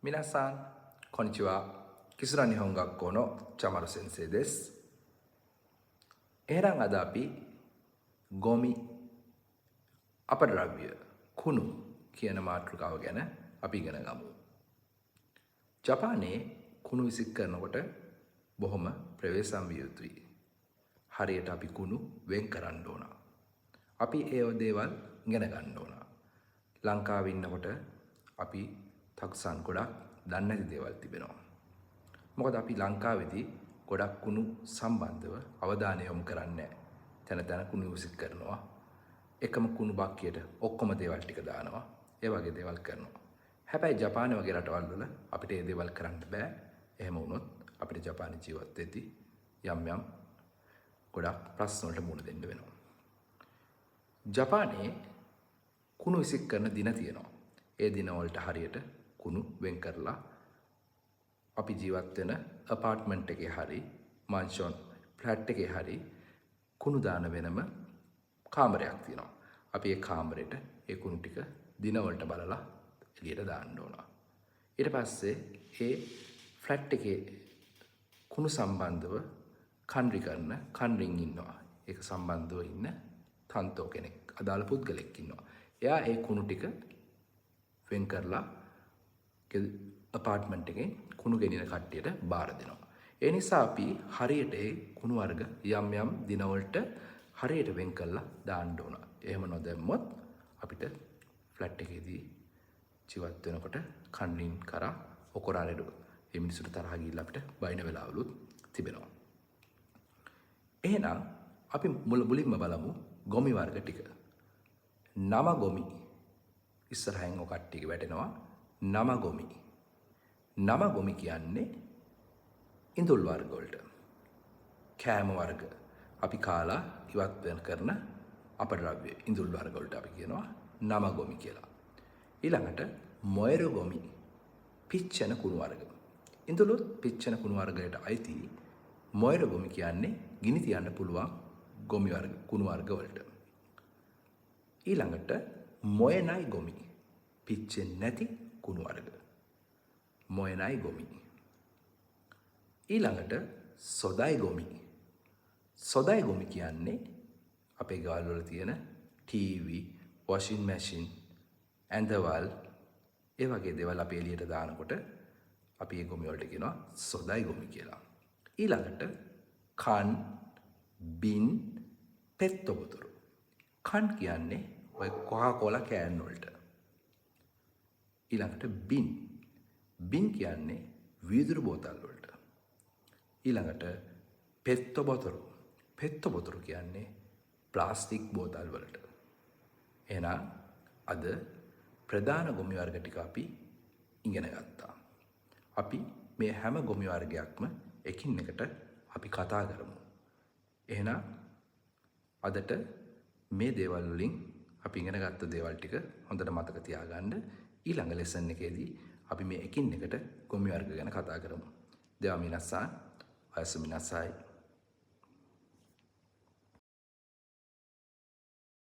皆さん、こんにちは。キスラ日本学校の茶丸先生です。Ehran ada අපි ගොමි අපද්‍රව්‍ය කුණු කියන මාතෘකාව ගැන අපි ඉගෙන ගමු. ජපානයේ කුණු විසික් කරනකොට බොහොම ප්‍රවේශම් විය යුතුයි. හරියට අපි කුණු වෙන් කරන්න ඕන. අපි ඒ දේවල් ඉගෙන ගන්න ඕන. ලංකාවේ ඉන්නකොට අපි තක්සන් ගොඩක් දන්නේ නැති දේවල් තිබෙනවා. මොකද අපි ලංකාවේදී ගොඩක් කුණු සම්බන්ධව අවධානය යොමු කරන්නේ නැහැ. තැන කුණු විසික් කරනවා. එකම කුණු බක්කියට ඔක්කොම දේවල් ටික දානවා. ඒ වගේ දේවල් කරනවා. හැබැයි ජපානයේ වගේ රටවල් වල අපිට මේ දේවල් කරන්න බෑ. එහෙම වුණොත් අපිට ජපානයේ ජීවත් වෙද්දී යම් ගොඩක් ප්‍රශ්න වලට මුහුණ දෙන්න වෙනවා. ජපානයේ කුණු විසික් කරන දින තියෙනවා. ඒ දින වලට හරියට කුණු වෙන් කරලා අපි ජීවත් වෙන apartment එකේ හරි mansion flat එකේ හරි කුණු දාන වෙනම කාමරයක් තියෙනවා. අපි ඒ කාමරෙට ඒ කුණු ටික දින වලට බලලා එළියට දාන්න ඕන. ඊට පස්සේ ඒ flat එකේ කුණු සම්බන්ධව කන්රි කරන කන්රින් ඉන්නවා. ඒක සම්බන්ධව ඉන්න තන්තෝ කෙනෙක් අදාළ පුද්ගලෙක් ඉන්නවා. එයා ඒ කුණු ටික වෙන් කරලා apartment එකේ කුණු ගෙනින කට්ටියට බාර දෙනවා. ඒ නිසා අපි හරියට ඒ කුණු වර්ග යම් දිනවලට හරියට වෙන් කරලා දාන්න ඕන. එහෙම නොදැම්මොත් අපිට ෆ්ලැට් එකේදී ජීවත් වෙනකොට කන්නින් කරා ඔකොරාලෙඩ ඒ මිනිස්සුන්ට තරහ ගිහිල්ලා අපිට බයින වෙලාවලුත් තිබෙනවා. එහෙනම් අපි මුලින්ම බලමු ගොමි වර්ග ටික. නම ගොමි ඉස්සරහින් ඔය කට්ටියක වැටෙනවා. නම ගොමි. නම ගොමි කියන්නේ ඉඳුල් වර්ග වලට. කෑම වර්ග අපි කාලා ඉවත් වෙන කරන අපද්‍රව්‍ය ඉඳුල් වර්ග වලට අපි කියනවා නම ගොමි කියලා. ඊළඟට මොයර ගොමි පිච්චෙන කුණු වර්ග. ඉඳුලුත් පිච්චෙන කුණු වර්ගයට අයිති මොයර ගොමි කියන්නේ ගිනි තියන්න පුළුවන් ගොමි වර්ග කුණු වර්ග වලට. ඊළඟට මොයනයි ගොමි පිච්චෙන්නේ නැති කුණු වර්ග. මොයනයි ගොමි. ඊළඟට සොදයි ගොමි. සොදයි ගොමි කියන්නේ අපේ ගෙවල් වල තියෙන ටීවී, වොෂින් මැෂින්, ඇඳවල් ඒ වගේ දේවල් අපි එළියට දානකොට අපි ඒ ගොමි වලට කියනවා සොදයි ගොමි කියලා. ඊළඟට කන්, බින්, පෙත්ත බොතුරු. කන් කියන්නේ ඔය කොකාකෝලා කෑන් වලට. ඊළඟට බින්. බින් කියන්නේ වීදුරු බෝතල් වලට. ඊළඟට පෙත්ත බොතුරු. පෙත්ත බොතුරු කියන්නේ ප්ලාස්ටික් බෝතල් වලට. එහෙනම් අද ප්‍රධාන ගොමි වර්ග ටික අපි ඉගෙන ගත්තා. අපි මේ හැම ගොමි වර්ගයක්ම එකින් එකට අපි කතා කරමු. එහෙනම් අදට මේ දේවල් වලින් අපි ඉගෙන ගත්ත දේවල් ටික හොඳට මතක තියාගන්න. ඊළඟ ලෙසන් එකේදී අපි මේ එකින් එකට ගොමි වර්ග ගැන කතා කරමු. දෙවා මිනස්සන්, අයසු මිනස්සයි.